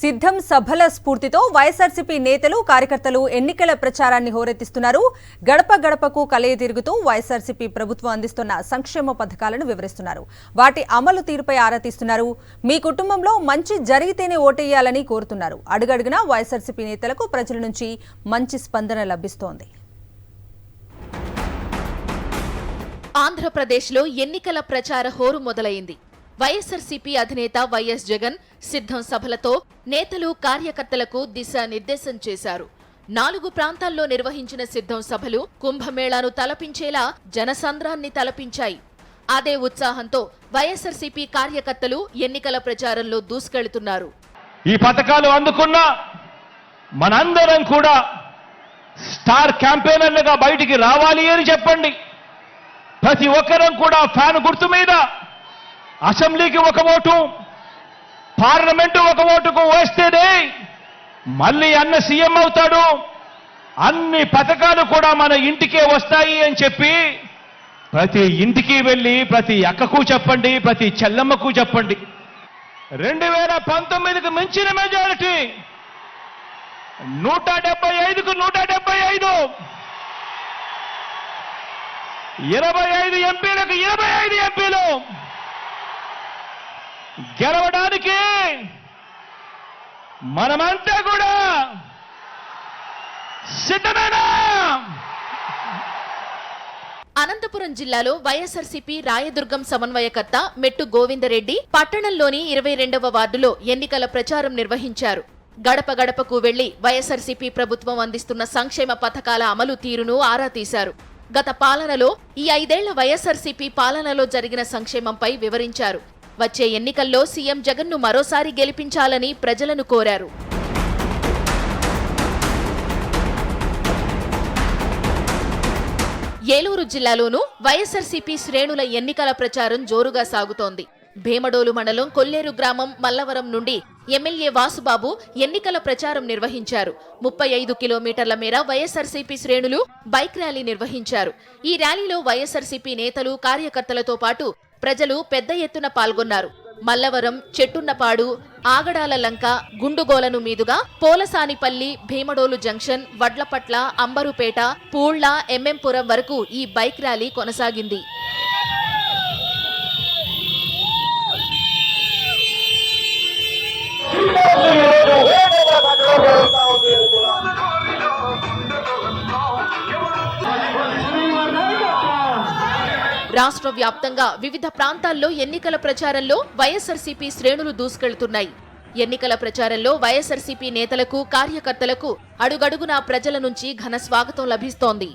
సిద్ధం సభల స్ఫూర్తితో వైఎస్ఆర్సీపీ నేతలు కార్యకర్తలు ఎన్నికల ప్రచారాన్ని హోరెత్తిస్తున్నారు. గడప గడపకు కలయి తిరుగుతూ వైఎస్ఆర్సీపీ ప్రభుత్వం అందిస్తున్న సంక్షేమ పథకాలను వివరిస్తున్నారు. వాటి అమలు తీరుపై ఆరా తీస్తున్నారు. మీ కుటుంబంలో మంచి జరిగితేనే ఓటేయాలని కోరుతున్నారు. అడుగడుగునా వైఎస్ఆర్సీపీ నేతలకు ప్రజల నుంచి మంచి స్పందన లభిస్తోంది. ఆంధ్రప్రదేశ్లో ఎన్నికల ప్రచార హోరు మొదలైంది. వైఎస్ఆర్సీపీ అధినేత వైఎస్ జగన్ సిద్ధం సభలతో నేతలు కార్యకర్తలకు దిశానిర్దేశం చేశారు. 4 ప్రాంతాల్లో నిర్వహించిన సిద్ధం సభలు కుంభమేళాను తలపించేలా జనసంద్రాన్ని తలపించాయి. అదే ఉత్సాహంతో వైఎస్ఆర్సీపీ కార్యకర్తలు ఎన్నికల ప్రచారంలో దూసుకెళ్తున్నారు. ఈ పథకాలు అందుకున్న మనందరం కూడా స్టార్ క్యాంపెయినర్లుగా బయటికి రావాలి అని చెప్పండి. ప్రతి ఒక్కరం కూడా ఫ్యాన్ గుర్తు మీద అసెంబ్లీకి ఒక ఓటు, పార్లమెంటు ఒక ఓటుకు వేస్తేనే మళ్ళీ అన్న సీఎం అవుతాడు, అన్ని పథకాలు కూడా మన ఇంటికే వస్తాయి అని చెప్పి ప్రతి ఇంటికి వెళ్ళి ప్రతి అక్కకు చెప్పండి, ప్రతి చెల్లమ్మకు చెప్పండి. 2019కు మించిన మెజారిటీ 175కు 175, 25 ఎంపీలకు 25 ఎంపీలు గెలవడానికి మనమంతా కూడా సిద్ధమేనా? అనంతపురం జిల్లాలో వైఎస్ఆర్సీపీ రాయదుర్గం సమన్వయకర్త మెట్టు గోవిందరెడ్డి పట్టణంలోని 22వ వార్డులో ఎన్నికల ప్రచారం నిర్వహించారు. గడప గడపకు వెళ్లి వైఎస్ఆర్సీపీ ప్రభుత్వం అందిస్తున్న సంక్షేమ పథకాల అమలు తీరును ఆరా తీశారు. గత పాలనలో ఈ 5 ఏళ్ల వైఎస్ఆర్సీపీ పాలనలో జరిగిన సంక్షేమంపై వివరించారు. వచ్చే ఎన్నికల్లో సీఎం జగన్ను మరోసారి గెలిపించాలని ప్రజలను కోరారు. ఏలూరు జిల్లాలోనూ వైఎస్ఆర్సీపీ శ్రేణుల ఎన్నికల ప్రచారం జోరుగా సాగుతోంది. భీమడోలు మండలం కొల్లేరు గ్రామం మల్లవరం నుండి ఎమ్మెల్యే వాసుబాబు ఎన్నికల ప్రచారం నిర్వహించారు. 35 కిలోమీటర్ల మేర వైఎస్ఆర్సీపీ శ్రేణులు బైక్ ర్యాలీ నిర్వహించారు. ఈ ర్యాలీలో వైఎస్ఆర్సీపీ నేతలు కార్యకర్తలతో పాటు ప్రజలు పెద్ద ఎత్తున పాల్గొన్నారు. మల్లవరం, చెట్టున్నపాడు, ఆగడాల లంక, గుండుగోలను మీదుగా పోలసానిపల్లి, భీమడోలు జంక్షన్, వడ్లపట్ల, అంబరుపేట, పూళ్ల, ఎంఎంపురం వరకు ఈ బైక్ ర్యాలీ కొనసాగింది. రాష్ట్ర వ్యాప్తంగా వివిధ ప్రాంతాల్లో ఎన్నికల ప్రచారంలో వైఎస్ఆర్సీపీ శ్రేణులు దూసుకెళ్తున్నాయి. ఎన్నికల ప్రచారంలో వైఎస్ఆర్సీపీ నేతలకు, కార్యకర్తలకు అడుగడుగునా ప్రజల నుంచి ఘన స్వాగతం లభిస్తోంది.